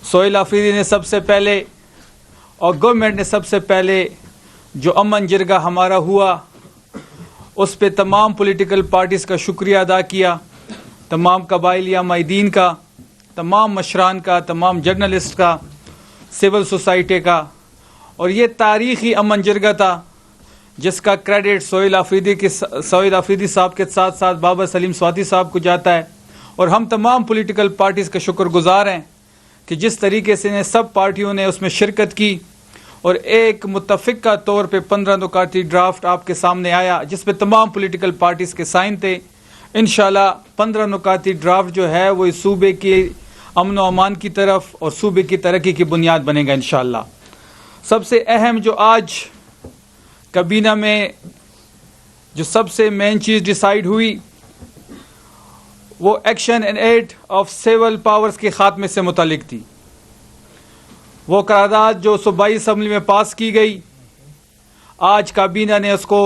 سہیل آفریدی نے سب سے پہلے اور گورنمنٹ نے سب سے پہلے جو امن جرگہ ہمارا ہوا اس پہ تمام پولیٹیکل پارٹیز کا شکریہ ادا کیا، تمام قبائلی مائدین کا، تمام مشران کا، تمام جرنلسٹ کا، سول سوسائٹی کا، اور یہ تاریخی امن جرگہ تھا جس کا کریڈٹ سہیل آفریدی صاحب کے ساتھ ساتھ بابا سلیم سواتی صاحب کو جاتا ہے، اور ہم تمام پولیٹیکل پارٹیز کا شکر گزار ہیں کہ جس طریقے سے سب پارٹیوں نے اس میں شرکت کی اور ایک متفقہ طور پہ 15 نکاتی ڈرافٹ آپ کے سامنے آیا جس پہ تمام پولیٹیکل پارٹیز کے سائن تھے۔ انشاءاللہ 15 نکاتی ڈرافٹ جو ہے وہ اس صوبے کے امن و امان کی طرف اور صوبے کی ترقی کی بنیاد بنے گا انشاءاللہ۔ سب سے اہم جو آج کابینہ میں جو سب سے مین چیز ڈیسائیڈ ہوئی وہ action and aid of civil powers کے خاتمے سے متعلق تھی۔ وہ قرارداد جو صوبائی اسمبلی میں پاس کی گئی، آج کابینہ نے اس کو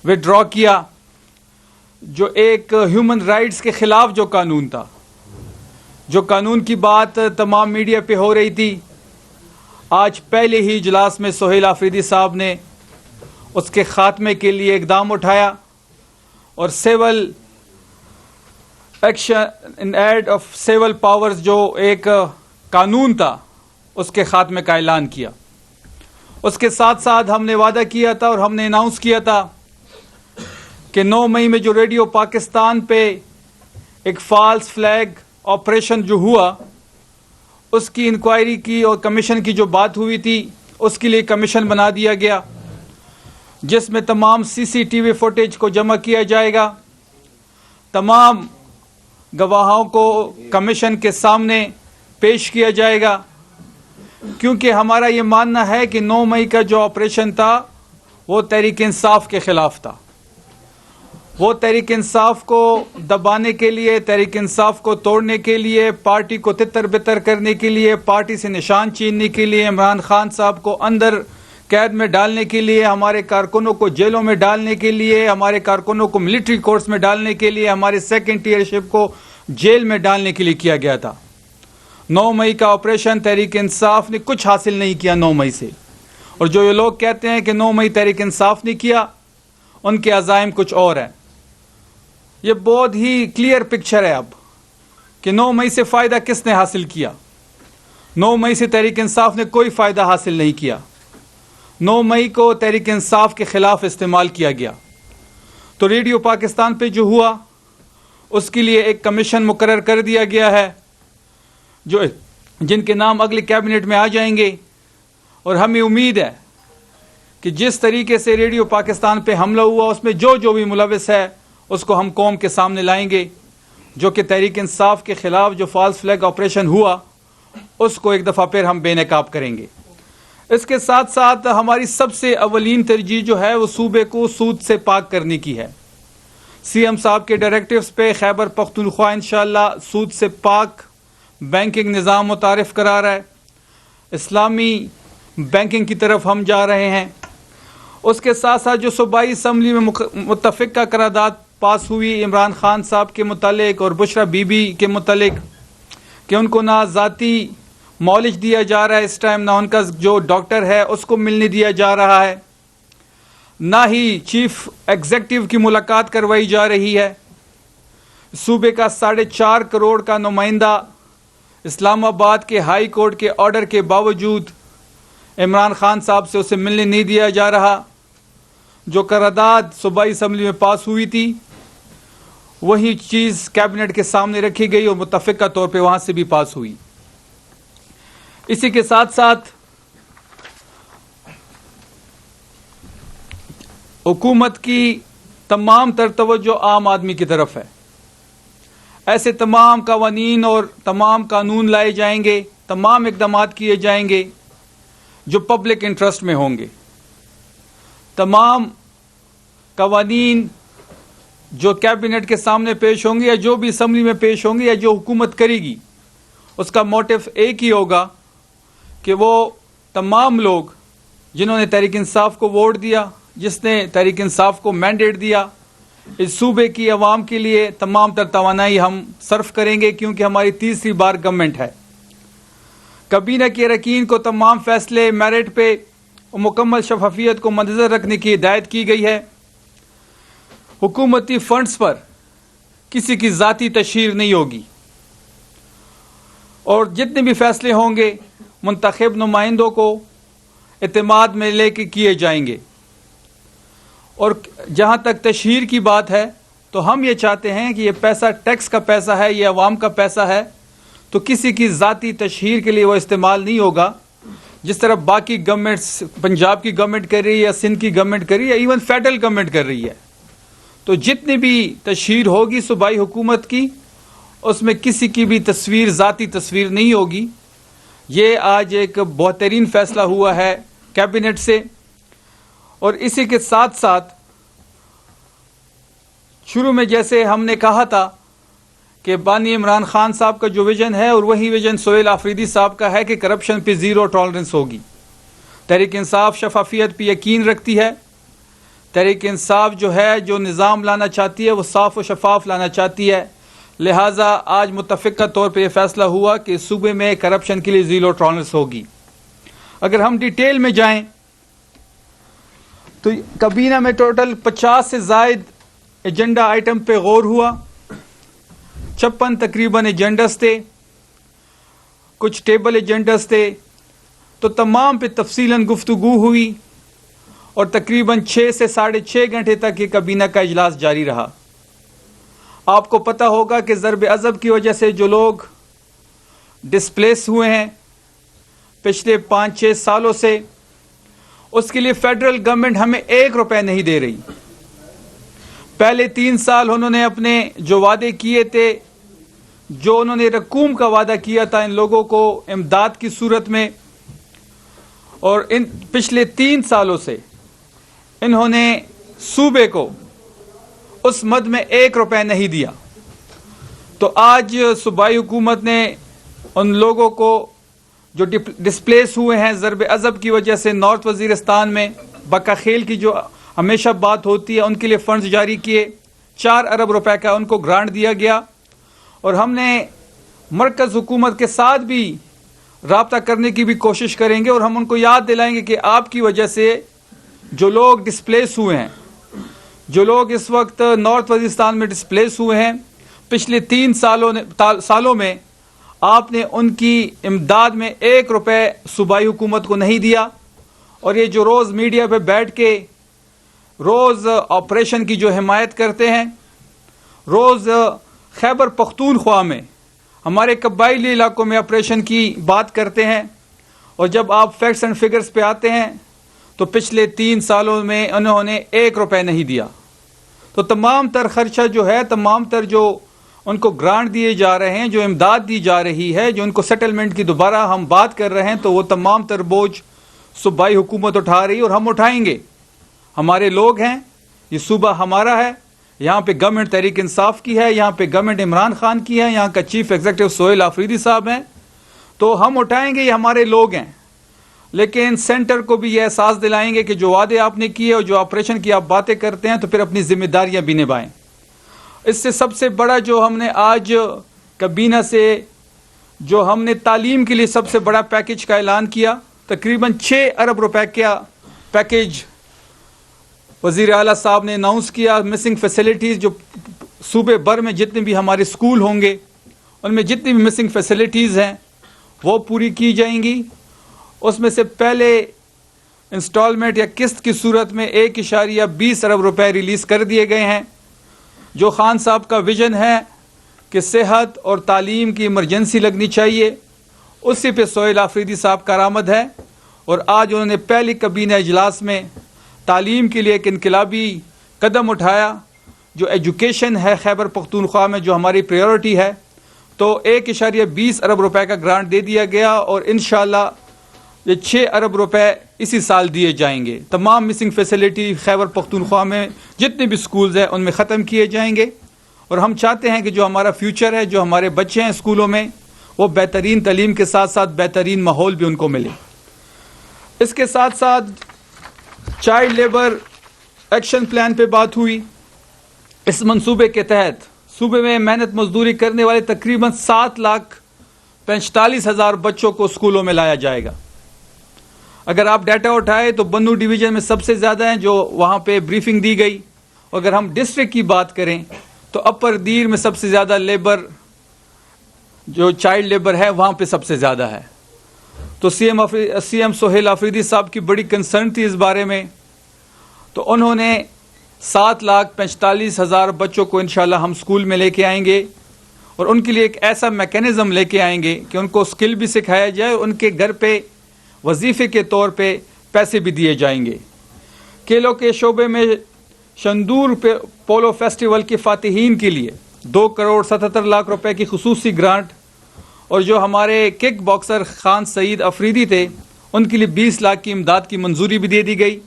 وڈرا کیا، جو ایک ہیومن رائٹس کے خلاف جو قانون تھا، جو قانون کی بات تمام میڈیا پہ ہو رہی تھی، آج پہلے ہی اجلاس میں سہیل آفریدی صاحب نے اس کے خاتمے کے لیے اقدام اٹھایا اور civil action in aid of civil powers جو ایک قانون تھا اس کے خاتمے کا اعلان کیا۔ اس کے ساتھ ساتھ ہم نے وعدہ کیا تھا اور ہم نے اناؤنس کیا تھا کہ 9 مئی میں جو ریڈیو پاکستان پہ ایک فالس فلیگ آپریشن جو ہوا اس کی انکوائری کی اور کمیشن کی جو بات ہوئی تھی اس کے لیے کمیشن بنا دیا گیا جس میں تمام CCTV فوٹیج کو جمع کیا جائے گا، تمام گواہوں کو کمیشن کے سامنے پیش کیا جائے گا، کیونکہ ہمارا یہ ماننا ہے کہ 9 مئی کا جو آپریشن تھا وہ تحریک انصاف کے خلاف تھا۔ وہ تحریک انصاف کو دبانے کے لیے، تحریک انصاف کو توڑنے کے لیے، پارٹی کو تتر بتر کرنے کے لیے، پارٹی سے نشان چھیننے کے لیے، عمران خان صاحب کو اندر قید میں ڈالنے کے لیے، ہمارے کارکنوں کو جیلوں میں ڈالنے کے لیے، ہمارے کارکنوں کو ملٹری کورٹس میں ڈالنے کے لیے، ہمارے سیکنڈ ٹیئر شپ کو جیل میں ڈالنے کے لیے کیا گیا تھا۔ 9 مئی کا آپریشن تحریک انصاف نے کچھ حاصل نہیں کیا 9 مئی سے، اور جو یہ لوگ کہتے ہیں کہ 9 مئی تحریک انصاف نے کیا، ان کے عزائم کچھ اور ہیں۔ یہ بہت ہی کلیئر پکچر ہے اب کہ 9 مئی سے فائدہ کس نے حاصل کیا۔ 9 مئی سے تحریک انصاف نے کوئی فائدہ حاصل نہیں کیا۔ 9 مئی کو تحریک انصاف کے خلاف استعمال کیا گیا۔ تو ریڈیو پاکستان پہ جو ہوا اس کے لیے ایک کمیشن مقرر کر دیا گیا ہے جن کے نام اگلے کیبنٹ میں آ جائیں گے، اور ہمیں امید ہے کہ جس طریقے سے ریڈیو پاکستان پہ حملہ ہوا اس میں جو بھی ملوث ہے اس کو ہم قوم کے سامنے لائیں گے، جو کہ تحریک انصاف کے خلاف جو فالس فلیگ آپریشن ہوا اس کو ایک دفعہ پھر ہم بے نقاب کریں گے۔ اس کے ساتھ ساتھ ہماری سب سے اولین ترجیح جو ہے وہ صوبے کو سود سے پاک کرنے کی ہے۔ CM صاحب کے ڈائریکٹیوز پہ خیبر پختونخوا انشاءاللہ سود سے پاک بینکنگ نظام متعارف کرا رہا ہے، اسلامی بینکنگ کی طرف ہم جا رہے ہیں۔ اس کے ساتھ ساتھ جو صوبائی اسمبلی میں متفقہ قرارداد پاس ہوئی عمران خان صاحب کے متعلق اور بشرا بی بی کے متعلق کہ ان کو نہ ذاتی معالج دیا جا رہا ہے اس ٹائم، نہ ان کا جو ڈاکٹر ہے اس کو ملنے دیا جا رہا ہے، نہ ہی چیف ایگزیکٹو کی ملاقات کروائی جا رہی ہے۔ صوبے کا 4.5 کروڑ کا نمائندہ اسلام آباد کے ہائی کورٹ کے آرڈر کے باوجود عمران خان صاحب سے اسے ملنے نہیں دیا جا رہا۔ جو قرارداد صوبائی اسمبلی میں پاس ہوئی تھی وہی چیز کیبنٹ کے سامنے رکھی گئی اور متفقہ طور پہ وہاں سے بھی پاس ہوئی۔ اسی کے ساتھ ساتھ حکومت کی تمام تر توجہ عام آدمی کی طرف ہے۔ ایسے تمام قوانین اور تمام قانون لائے جائیں گے، تمام اقدامات کیے جائیں گے جو پبلک انٹرسٹ میں ہوں گے۔ تمام قوانین جو کیبنٹ کے سامنے پیش ہوں گے یا جو بھی اسمبلی میں پیش ہوں گے یا جو حکومت کرے گی، اس کا موٹو ایک ہی ہوگا کہ وہ تمام لوگ جنہوں نے تحریک انصاف کو ووٹ دیا، جس نے تحریک انصاف کو مینڈیٹ دیا، اس صوبے کی عوام کے لیے تمام تر توانائی ہم صرف کریں گے، کیونکہ ہماری تیسری بار گورنمنٹ ہے۔ کابینہ کے اراکین کو تمام فیصلے میرٹ پہ اور مکمل شفافیت کو مدنظر رکھنے کی ہدایت کی گئی ہے۔ حکومتی فنڈز پر کسی کی ذاتی تشہیر نہیں ہوگی اور جتنے بھی فیصلے ہوں گے منتخب نمائندوں کو اعتماد میں لے کے کیے جائیں گے۔ اور جہاں تک تشہیر کی بات ہے تو ہم یہ چاہتے ہیں کہ یہ پیسہ ٹیکس کا پیسہ ہے، یہ عوام کا پیسہ ہے، تو کسی کی ذاتی تشہیر کے لیے وہ استعمال نہیں ہوگا، جس طرح باقی گورنمنٹس، پنجاب کی گورنمنٹ کر رہی ہے یا سندھ کی گورنمنٹ کر رہی ہے، ایون فیڈرل گورنمنٹ کر رہی ہے۔ تو جتنی بھی تشہیر ہوگی صوبائی حکومت کی، اس میں کسی کی بھی تصویر، ذاتی تصویر نہیں ہوگی۔ یہ آج ایک بہترین فیصلہ ہوا ہے کیبنٹ سے۔ اور اسی کے ساتھ ساتھ شروع میں جیسے ہم نے کہا تھا کہ بانی عمران خان صاحب کا جو ویژن ہے، اور وہی ویژن سہیل آفریدی صاحب کا ہے کہ کرپشن پہ زیرو ٹالرنس ہوگی۔ تحریک انصاف شفافیت پہ یقین رکھتی ہے۔ تحریک انصاف جو ہے، جو نظام لانا چاہتی ہے، وہ صاف و شفاف لانا چاہتی ہے۔ لہٰذا آج متفقہ طور پہ یہ فیصلہ ہوا کہ صوبے میں کرپشن کے لیے زیرو ٹالرنس ہوگی۔ اگر ہم ڈیٹیل میں جائیں تو کابینہ میں ٹوٹل 50 سے زائد ایجنڈا آئٹم پہ غور ہوا، 56 تقریباً ایجنڈس تھے، کچھ ٹیبل ایجنڈس تھے، تو تمام پہ تفصیلاً گفتگو ہوئی اور تقریباً 6 سے 6.5 گھنٹے تک یہ کابینہ کا اجلاس جاری رہا۔ آپ کو پتہ ہوگا کہ ضرب عضب کی وجہ سے جو لوگ ڈسپلیس ہوئے ہیں پچھلے 5-6 سالوں سے، اس کے لیے فیڈرل گورنمنٹ ہمیں 1 روپے نہیں دے رہی۔ پہلے 3 سال انہوں نے اپنے جو وعدے کیے تھے، جو انہوں نے رقوم کا وعدہ کیا تھا ان لوگوں کو امداد کی صورت میں، اور ان پچھلے 3 سالوں سے انہوں نے صوبے کو اس مد میں 1 روپے نہیں دیا۔ تو آج صوبائی حکومت نے ان لوگوں کو جو ڈسپلیس ہوئے ہیں ضرب عضب کی وجہ سے نارتھ وزیرستان میں، بکا خیل کی جو ہمیشہ بات ہوتی ہے، ان کے لیے فنڈز جاری کیے، 4 ارب روپے کا ان کو گرانٹ دیا گیا۔ اور ہم نے مرکز حکومت کے ساتھ بھی رابطہ کرنے کی بھی کوشش کریں گے، اور ہم ان کو یاد دلائیں گے کہ آپ کی وجہ سے جو لوگ ڈسپلیس ہوئے ہیں، جو لوگ اس وقت نارتھ وزیرستان میں ڈسپلیس ہوئے ہیں، پچھلے 3 سالوں میں آپ نے ان کی امداد میں 1 روپے صوبائی حکومت کو نہیں دیا۔ اور یہ جو روز میڈیا پہ بیٹھ کے روز آپریشن کی جو حمایت کرتے ہیں، روز خیبر پختونخوا میں ہمارے قبائلی علاقوں میں آپریشن کی بات کرتے ہیں، اور جب آپ فیکٹس اینڈ فگرز پہ آتے ہیں تو پچھلے 3 سالوں میں انہوں نے 1 روپے نہیں دیا۔ تو تمام تر خرچہ جو ہے، تمام تر جو ان کو گرانٹ دیے جا رہے ہیں، جو امداد دی جا رہی ہے، جو ان کو سیٹلمنٹ کی دوبارہ ہم بات کر رہے ہیں، تو وہ تمام تر بوجھ صوبائی حکومت اٹھا رہی ہے، اور ہم اٹھائیں گے۔ ہمارے لوگ ہیں، یہ صوبہ ہمارا ہے، یہاں پہ گورنمنٹ تحریک انصاف کی ہے، یہاں پہ گورنمنٹ عمران خان کی ہے، یہاں کا چیف ایگزیکٹو سہیل آفریدی صاحب ہیں، تو ہم اٹھائیں گے، یہ ہمارے لوگ ہیں۔ لیکن سینٹر کو بھی یہ احساس دلائیں گے کہ جو وعدے آپ نے کیے اور جو آپریشن کی آپ باتیں کرتے ہیں، تو پھر اپنی ذمہ داریاں بھی نبھائیں۔ اس سے سب سے بڑا جو ہم نے آج کابینہ سے جو ہم نے تعلیم کے لیے سب سے بڑا پیکج کا اعلان کیا، تقریباً 6 ارب روپے کا پیکج وزیر اعلیٰ صاحب نے اناؤنس کیا۔ مسنگ فیسلٹیز جو صوبے بھر میں جتنے بھی ہمارے اسکول ہوں گے، ان میں جتنی بھی مسنگ فیسلٹیز ہیں وہ پوری کی جائیں گی۔ اس میں سے پہلے انسٹالمنٹ یا قسط کی صورت میں 1.20 ارب روپے ریلیز کر دیے گئے ہیں۔ جو خان صاحب کا ویژن ہے کہ صحت اور تعلیم کی ایمرجنسی لگنی چاہیے، اسی پہ سہیل آفریدی صاحب کا کارآمد ہے، اور آج انہوں نے پہلی کابینہ اجلاس میں تعلیم کے لیے ایک انقلابی قدم اٹھایا۔ جو ایجوکیشن ہے خیبر پختونخوا میں، جو ہماری پریورٹی ہے، تو 1.20 ارب روپے کا گرانٹ دے دیا گیا، اور انشاءاللہ یہ 6 ارب روپے اسی سال دیے جائیں گے۔ تمام مسنگ فیسلٹی خیبر پختونخوا میں جتنے بھی سکولز ہیں ان میں ختم کیے جائیں گے، اور ہم چاہتے ہیں کہ جو ہمارا فیوچر ہے، جو ہمارے بچے ہیں اسکولوں میں، وہ بہترین تعلیم کے ساتھ ساتھ بہترین ماحول بھی ان کو ملے۔ اس کے ساتھ ساتھ چائلڈ لیبر ایکشن پلان پہ بات ہوئی۔ اس منصوبے کے تحت صوبے میں محنت مزدوری کرنے والے تقریباً 45,000 بچوں کو اسکولوں میں لایا جائے گا. اگر آپ ڈیٹا اٹھائے تو بنو ڈویژن میں سب سے زیادہ ہیں جو وہاں پہ بریفنگ دی گئی. اگر ہم ڈسٹرکٹ کی بات کریں تو اپر دیر میں سب سے زیادہ لیبر جو چائلڈ لیبر ہے وہاں پہ سب سے زیادہ ہے. تو سی ایم سہیل آفریدی صاحب کی بڑی کنسرن تھی اس بارے میں, تو انہوں نے 7,45,000 بچوں کو انشاءاللہ ہم اسکول میں لے کے آئیں گے, اور ان کے لیے ایک ایسا میکینزم لے کے آئیں گے کہ ان کو اسکل بھی سکھایا جائے اور ان کے گھر پہ وظیفے کے طور پہ پیسے بھی دیے جائیں گے. کھیلوں کے شعبے میں شندور پولو فیسٹیول کے فاتحین کے لیے 2,77,00,000 روپے کی خصوصی گرانٹ, اور جو ہمارے کک باکسر خان سعید افریدی تھے ان کے لیے 20 لاکھ کی امداد کی منظوری بھی دے دی گئی.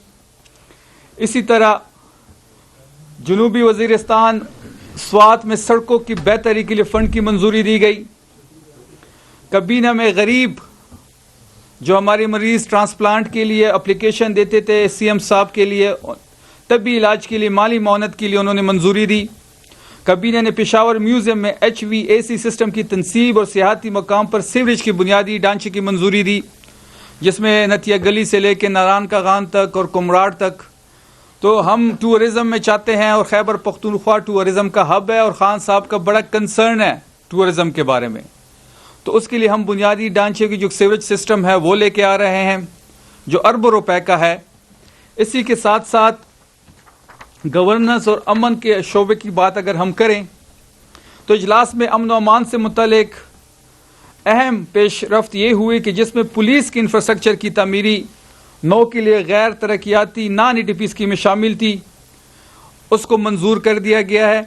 اسی طرح جنوبی وزیرستان سوات میں سڑکوں کی بہتری کے لیے فنڈ کی منظوری دی گئی. کابینہ میں غریب جو ہمارے مریض ٹرانسپلانٹ کے لیے اپلیکیشن دیتے تھے سی ایم صاحب کے لیے طبی علاج کے لیے مالی معاونت کے لیے انہوں نے منظوری دی. کابینہ نے پشاور میوزیم میں HVAC سسٹم کی تنصیب اور سیاحتی مقام پر سیوریج کی بنیادی ڈھانچے کی منظوری دی, جس میں نتیا گلی سے لے کے ناران کا غان تک اور کمراڑ تک. تو ہم ٹورزم میں چاہتے ہیں, اور خیبر پختونخوا ٹورزم کا ہب ہے اور خان صاحب کا بڑا کنسرن ہے ٹورزم کے بارے میں. تو اس کے لیے ہم بنیادی ڈھانچے کی جو سیوریج سسٹم ہے وہ لے کے آ رہے ہیں جو اربوں روپے کا ہے. اسی کے ساتھ ساتھ گورننس اور امن کے شعبے کی بات اگر ہم کریں تو اجلاس میں امن و امان سے متعلق اہم پیش رفت یہ ہوئی کہ جس میں پولیس کی انفراسٹرکچر کی تعمیری نو کے لیے غیر ترقیاتی نان EDP اسکیم میں شامل تھی, اس کو منظور کر دیا گیا ہے.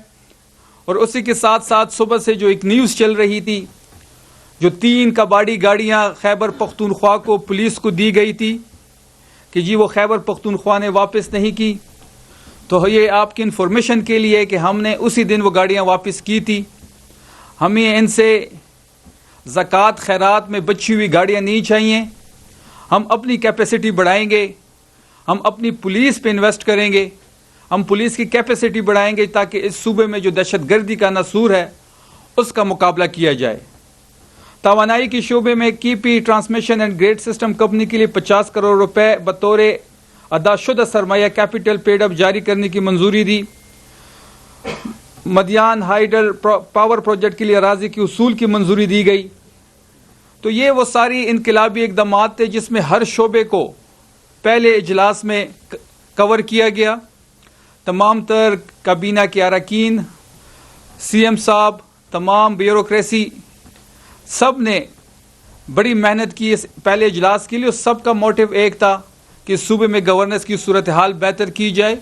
اور اسی کے ساتھ ساتھ صبح سے جو ایک نیوز چل رہی تھی جو 3 کباڑی گاڑیاں خیبر پختونخوا کو پولیس کو دی گئی تھی کہ جی وہ خیبر پختونخوا نے واپس نہیں کی, تو یہ آپ کی انفارمیشن کے لیے کہ ہم نے اسی دن وہ گاڑیاں واپس کی تھی. ہمیں ان سے زکوٰۃ خیرات میں بچی ہوئی گاڑیاں نہیں چاہیے. ہم اپنی کیپیسٹی بڑھائیں گے, ہم اپنی پولیس پہ انویسٹ کریں گے, ہم پولیس کی کیپیسٹی بڑھائیں گے تاکہ اس صوبے میں جو دہشت گردی کا ناسور ہے اس کا مقابلہ کیا جائے. توانائی کے شعبے میں KP transmission and grid system company کے لیے 50 کروڑ روپے بطور ادا شدہ سرمایہ کیپٹل پیڈ اپ جاری کرنے کی منظوری دی. مدیان ہائیڈل پاور پروجیکٹ کے لیے اراضی کی اصول کی منظوری دی گئی. تو یہ وہ ساری انقلابی اقدامات تھے جس میں ہر شعبے کو پہلے اجلاس میں کور کیا گیا. تمام تر کابینہ کے اراکین, CM صاحب, تمام بیوروکریسی سب نے بڑی محنت کی اس پہلے اجلاس کے لیے. سب کا موٹیو ایک تھا کہ اس صوبے میں گورننس کی صورتحال بہتر کی جائے,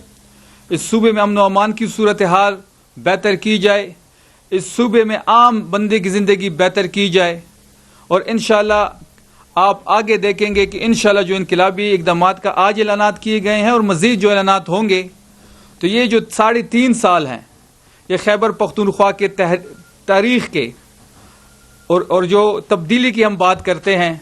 اس صوبے میں امن و امان کی صورتحال بہتر کی جائے, اس صوبے میں عام بندے کی زندگی بہتر کی جائے. اور انشاءاللہ آپ آگے دیکھیں گے کہ انشاءاللہ جو انقلابی اقدامات کا آج اعلانات کیے گئے ہیں اور مزید جو اعلانات ہوں گے, تو یہ جو 3.5 سال ہیں یہ خیبر پختونخوا کے تاریخ کے اور جو تبدیلی کی ہم بات کرتے ہیں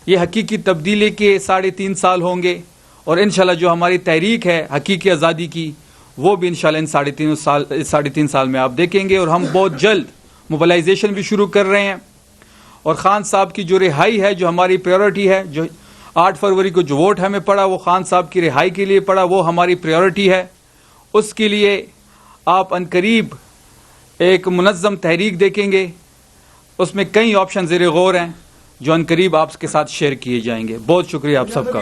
یہ حقیقی تبدیلی کے 3.5 سال ہوں گے. اور انشاءاللہ جو ہماری تحریک ہے حقیقی آزادی کی وہ بھی انشاءاللہ ان 3.5 سال میں آپ دیکھیں گے. اور ہم بہت جلد موبلائزیشن بھی شروع کر رہے ہیں, اور خان صاحب کی جو رہائی ہے جو ہماری پریورٹی ہے, جو 8 فروری کو جو ووٹ ہمیں پڑا وہ خان صاحب کی رہائی کے لیے پڑا, وہ ہماری پریورٹی ہے. اس کے لیے آپ عنقریب ایک منظم تحریک دیکھیں گے, اس میں کئی آپشن زیر غور ہیں جو عنقریب آپ کے ساتھ شیئر کیے جائیں گے. بہت شکریہ آپ سب کا.